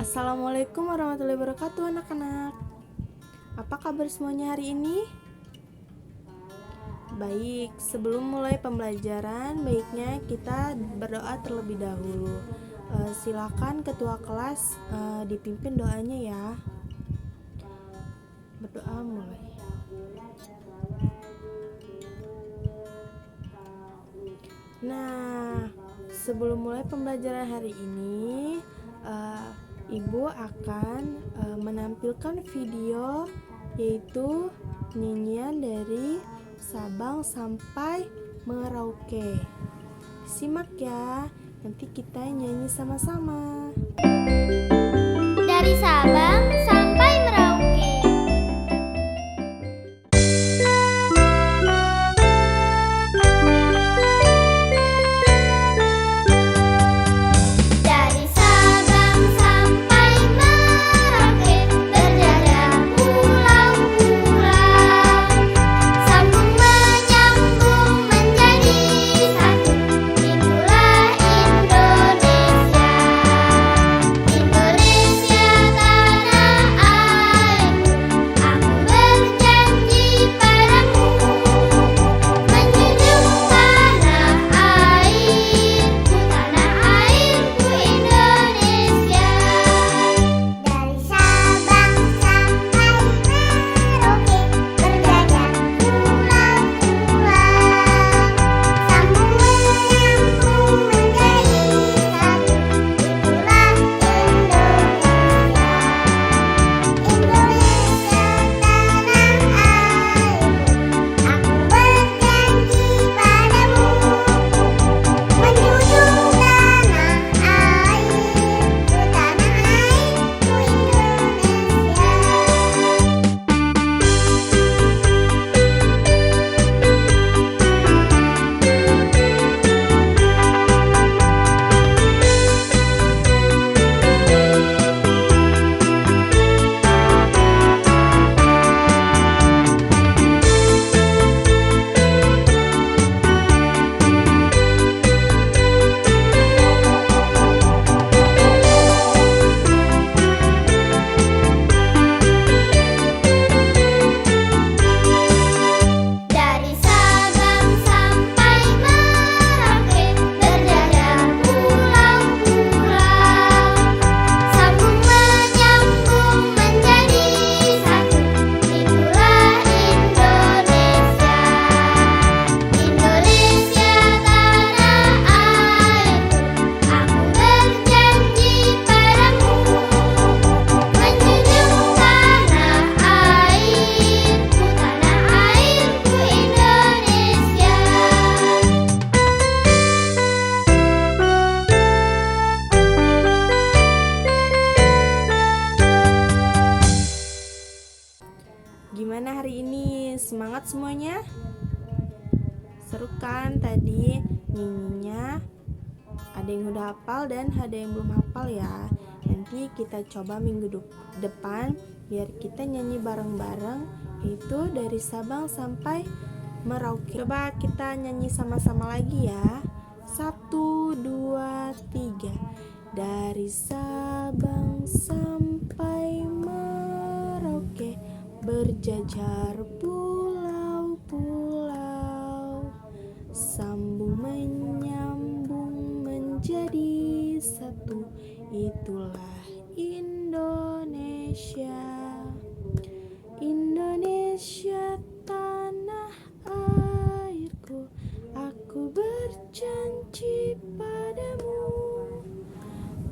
Assalamualaikum warahmatullahi wabarakatuh anak-anak. Apa kabar semuanya hari ini? Baik, sebelum mulai pembelajaran, baiknya kita berdoa terlebih dahulu. Silakan ketua kelas dipimpin doanya ya. Berdoa mulai. Nah, sebelum mulai pembelajaran hari ini, Ibu akan menampilkan video, yaitu nyanyian dari Sabang sampai Merauke. Simak ya, nanti kita nyanyi sama-sama. Dari Sabang sampai Merauke. Dari Sabang sampai Merauke, berjalan pulau-pulau, sambung menyambung menjadi satu. Itulah Indonesia. Indonesia tanah airku, aku berjanji padamu, menjunjung tanah airku, tanah airku Indonesia. Dari Sabang sampai Merauke, berjalan pulau-pulau, sambung menyambung menjadi satu. Itulah Indonesia. Indonesia tanah airku, aku berjanji padamu, menjunjung tanah airku, tanah airku Indonesia. Dari Sabang sampai Merauke, berjalan pulau-pulau, sambung menyambung menjadi satu. Itulah Indonesia. Indonesia tanah airku, aku berjanji padamu, menjunjung tanah airku, tanah airku Indonesia. Gimana hari ini? Semangat semuanya? Seru kan tadi nyanyinya? Ada yang udah hafal dan ada yang belum hafal ya. Nanti kita coba minggu depan biar kita nyanyi bareng-bareng, itu dari Sabang sampai Merauke. Coba kita nyanyi sama-sama lagi ya. 1, 2, 3. Dari Sabang sampai Merauke, berjajar pulau-pulau, sambung menyambung menjadi satu. Itulah Indonesia. Indonesia tanah airku, aku berjanji padamu,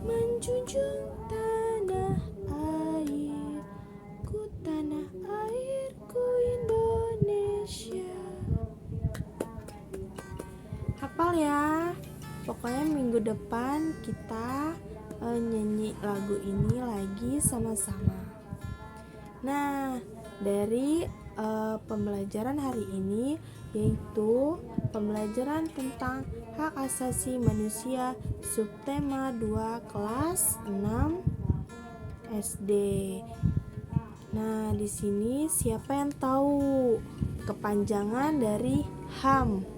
menjunjung tanah airku, tanah airku Indonesia. Hafal ya. Pokoknya minggu depan kita nyanyi lagu ini lagi sama-sama. Nah, dari pembelajaran hari ini, yaitu pembelajaran tentang hak asasi manusia subtema 2 kelas 6 SD. Nah, di sini siapa yang tahu kepanjangan dari HAM?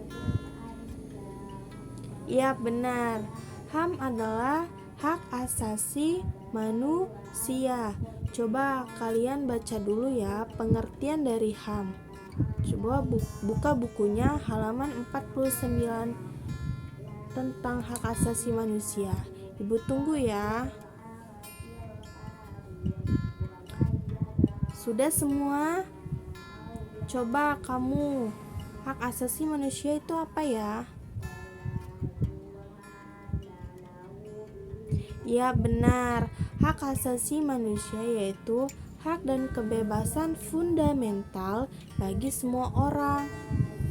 Iya, benar. HAM adalah hak asasi manusia. Coba kalian baca dulu ya pengertian dari HAM. Coba buka bukunya halaman 49 tentang hak asasi manusia. Ibu tunggu ya. Sudah semua? Coba kamu, hak asasi manusia itu apa ya? Ya benar, hak asasi manusia yaitu hak dan kebebasan fundamental bagi semua orang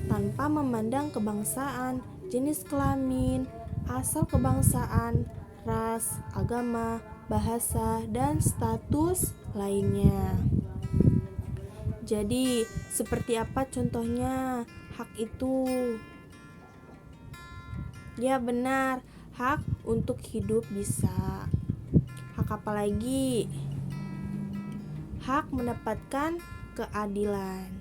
tanpa memandang kebangsaan, jenis kelamin, asal kebangsaan, ras, agama, bahasa, dan status lainnya. Jadi, seperti apa contohnya hak itu? Ya benar, hak untuk hidup bisa. Hak apa lagi? Hak mendapatkan keadilan.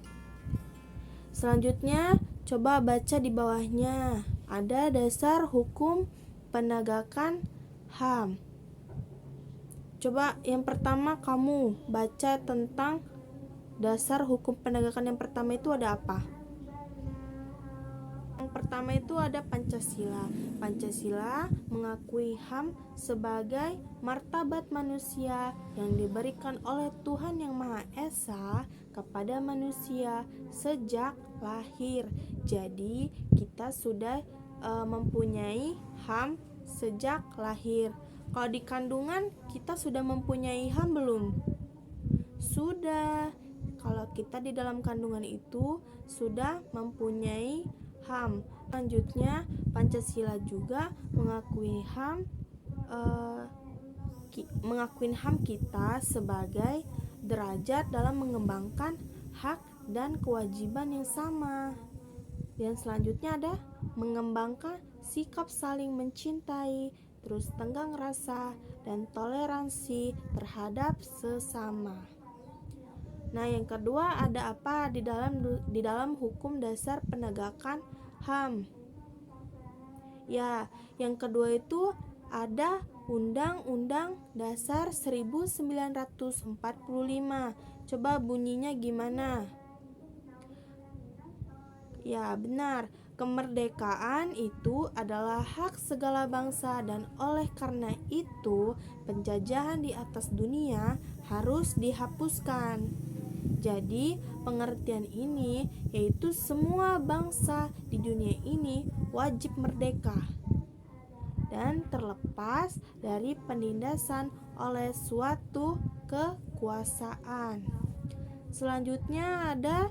Selanjutnya, coba baca di bawahnya. Ada dasar hukum penegakan HAM. Coba yang pertama kamu baca tentang dasar hukum penegakan yang pertama itu ada apa? Yang pertama itu ada Pancasila. Pancasila mengakui HAM sebagai martabat manusia yang diberikan oleh Tuhan Yang Maha Esa kepada manusia sejak lahir. Jadi kita sudah mempunyai HAM sejak lahir. Kalau di kandungan kita sudah mempunyai HAM belum? Sudah. Kalau kita di dalam kandungan itu sudah mempunyai HAM. Selanjutnya Pancasila juga mengakui HAM kita sebagai derajat dalam mengembangkan hak dan kewajiban yang sama. Dan selanjutnya ada mengembangkan sikap saling mencintai, terus tenggang rasa dan toleransi terhadap sesama. Nah, yang kedua ada apa di dalam hukum dasar penegakan HAM? Ya, yang kedua itu ada Undang-Undang Dasar 1945. Coba bunyinya gimana? Ya, benar. Kemerdekaan itu adalah hak segala bangsa dan oleh karena itu penjajahan di atas dunia harus dihapuskan. Jadi, pengertian ini yaitu semua bangsa di dunia ini wajib merdeka dan terlepas dari penindasan oleh suatu kekuasaan. Selanjutnya ada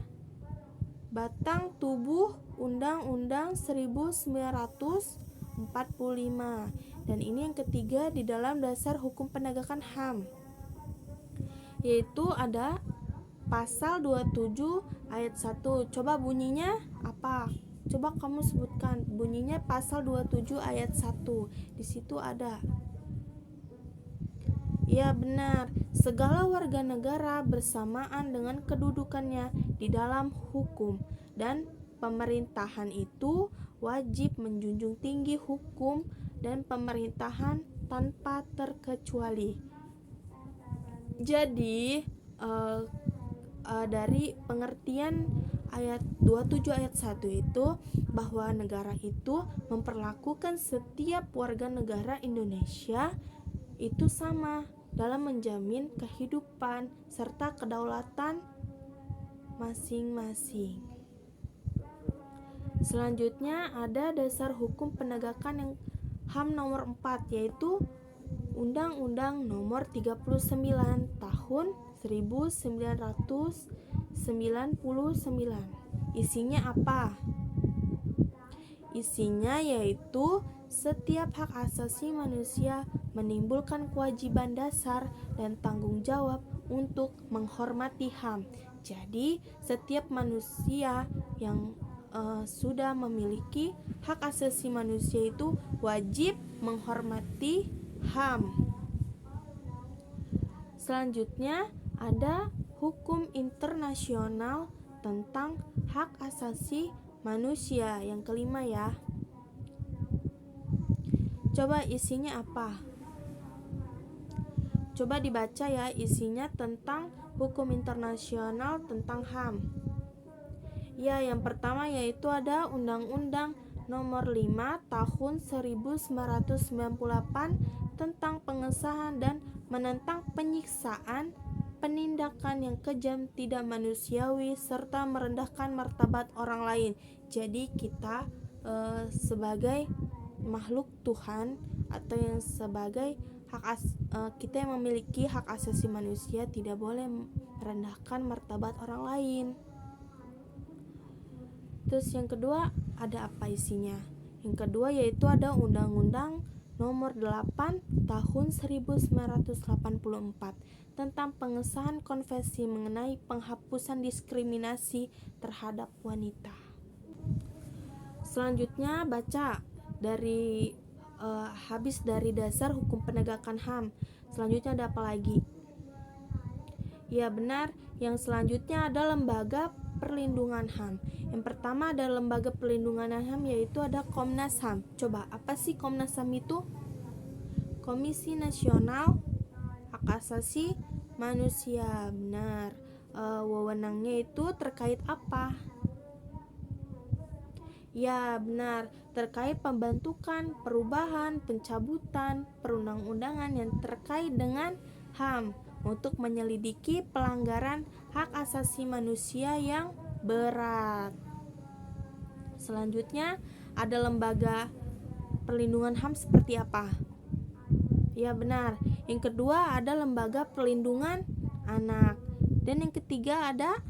batang tubuh Undang-Undang 1945. Dan ini yang ketiga di dalam dasar hukum penegakan HAM, yaitu ada Pasal 27 ayat 1. Coba bunyinya apa? Coba kamu sebutkan. Bunyinya pasal 27 ayat 1. Di situ ada. Ya benar. Segala warga negara bersamaan dengan kedudukannya di dalam hukum dan pemerintahan itu wajib menjunjung tinggi hukum dan pemerintahan tanpa terkecuali. Jadi dari pengertian ayat 27 ayat 1 itu bahwa negara itu memperlakukan setiap warga negara Indonesia itu sama dalam menjamin kehidupan serta kedaulatan masing-masing. Selanjutnya ada dasar hukum penegakan yang HAM nomor 4, yaitu Undang-Undang nomor 39 tahun 1999. Isinya apa? Isinya yaitu setiap hak asasi manusia menimbulkan kewajiban dasar dan tanggung jawab untuk menghormati HAM. Jadi, setiap manusia yang sudah memiliki hak asasi manusia itu wajib menghormati HAM. Selanjutnya ada hukum internasional tentang hak asasi manusia yang kelima ya. Coba isinya apa? Coba dibaca ya, isinya tentang hukum internasional tentang HAM. Ya, yang pertama yaitu ada Undang-Undang Nomor 5 Tahun 1998 tentang pengesahan dan menentang penyiksaan, penindakan yang kejam, tidak manusiawi, serta merendahkan martabat orang lain. Jadi kita sebagai makhluk Tuhan atau yang sebagai kita yang memiliki hak asasi manusia tidak boleh merendahkan martabat orang lain. Terus yang kedua ada apa isinya? Yang kedua yaitu ada Undang-Undang Nomor 8 Tahun 1984 tentang pengesahan konvensi mengenai penghapusan diskriminasi terhadap wanita. Selanjutnya baca dari habis dari dasar hukum penegakan HAM. Selanjutnya ada apa lagi? Ya benar, yang selanjutnya ada lembaga perlindungan HAM. Yang pertama ada lembaga perlindungan HAM yaitu ada Komnas HAM. Coba apa sih Komnas HAM itu? Komisi Nasional Hak Asasi Manusia. Benar. Wewenangnya itu terkait apa? Ya benar, terkait pembentukan, perubahan, pencabutan perundang-undangan yang terkait dengan HAM untuk menyelidiki pelanggaran hak asasi manusia yang berat. Selanjutnya ada lembaga perlindungan HAM seperti apa? Ya benar, yang kedua ada lembaga perlindungan anak. Dan yang ketiga ada,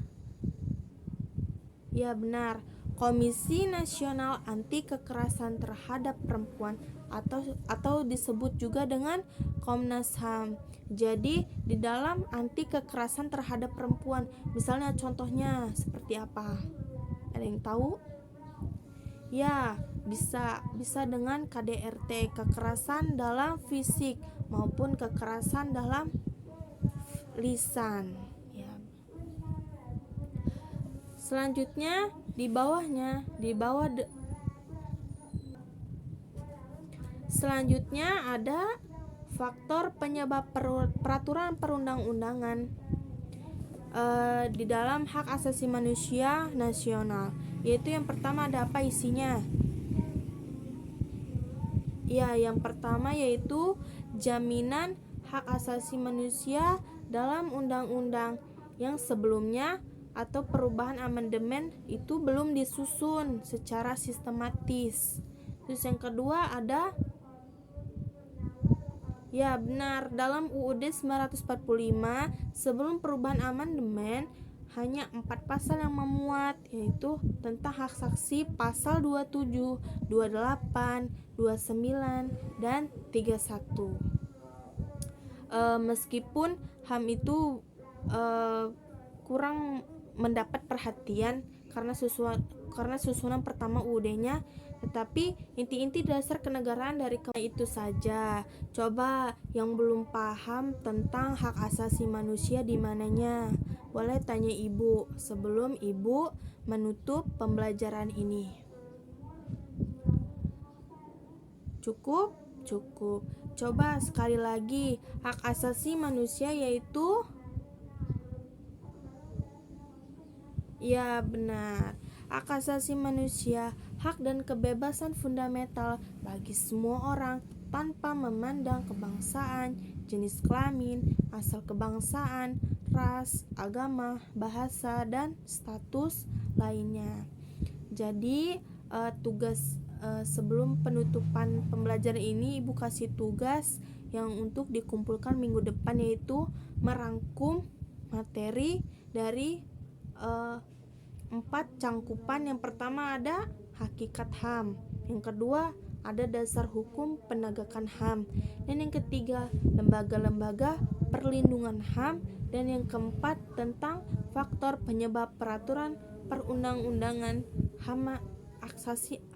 ya benar, Komisi Nasional Anti Kekerasan Terhadap Perempuan atau disebut juga dengan Komnas HAM. Jadi di dalam anti kekerasan terhadap perempuan, misalnya contohnya seperti apa? Ada yang tahu? Ya, bisa dengan KDRT, kekerasan dalam fisik maupun kekerasan dalam lisan. Ya. Selanjutnya selanjutnya ada faktor penyebab peraturan perundang-undangan di dalam hak asasi manusia nasional, yaitu yang pertama ada apa isinya? Ya, yang pertama yaitu jaminan hak asasi manusia dalam undang-undang yang sebelumnya atau perubahan amandemen itu belum disusun secara sistematis. Terus yang kedua ada, ya benar, dalam UUD 945 sebelum perubahan amandemen hanya 4 pasal yang memuat, yaitu tentang hak saksi pasal 27, 28, 29, dan 31. Meskipun HAM itu kurang mendapat perhatian karena susunan pertama UUD-nya, tetapi inti-inti dasar kenegaraan dari itu saja. Coba yang belum paham tentang hak asasi manusia di mananya, boleh tanya ibu sebelum ibu menutup pembelajaran ini. Cukup? Cukup. Coba sekali lagi, hak asasi manusia yaitu, ya benar, hak asasi manusia, hak dan kebebasan fundamental bagi semua orang tanpa memandang kebangsaan, jenis kelamin, asal kebangsaan, ras, agama, bahasa, dan status lainnya. Jadi tugas sebelum penutupan pembelajaran ini ibu kasih tugas yang untuk dikumpulkan minggu depan, yaitu merangkum materi dari 4 cangkupan. Yang pertama ada hakikat HAM, yang kedua ada dasar hukum penegakan HAM, dan yang ketiga lembaga-lembaga perlindungan HAM, dan yang keempat tentang faktor penyebab peraturan perundang-undangan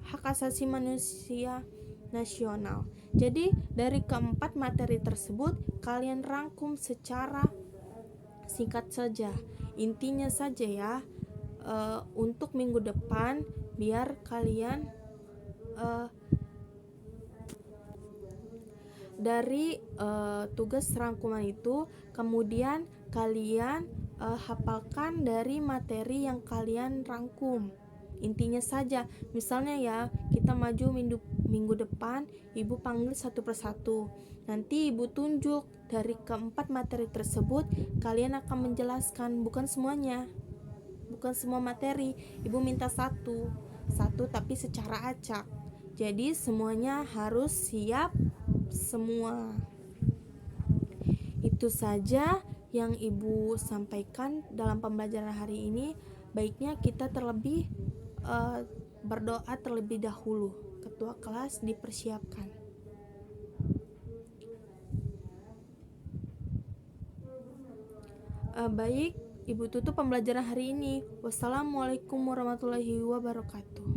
hak asasi manusia nasional. Jadi dari keempat materi tersebut kalian rangkum secara singkat saja, intinya saja ya, untuk minggu depan biar kalian dari tugas rangkuman itu, kemudian kalian hafalkan dari materi yang kalian rangkum. Intinya saja, misalnya ya, kita maju minggu depan, ibu panggil satu persatu. Nanti ibu tunjuk dari keempat materi tersebut, kalian akan menjelaskan, bukan semuanya, bukan semua materi. Ibu minta satu tapi secara acak. Jadi semuanya harus siap semua. Itu saja yang ibu sampaikan dalam pembelajaran hari ini. Baiknya kita terlebih berdoa terlebih dahulu. Ketua kelas dipersiapkan. Baik, ibu tutup pembelajaran hari ini. Wassalamualaikum warahmatullahi wabarakatuh.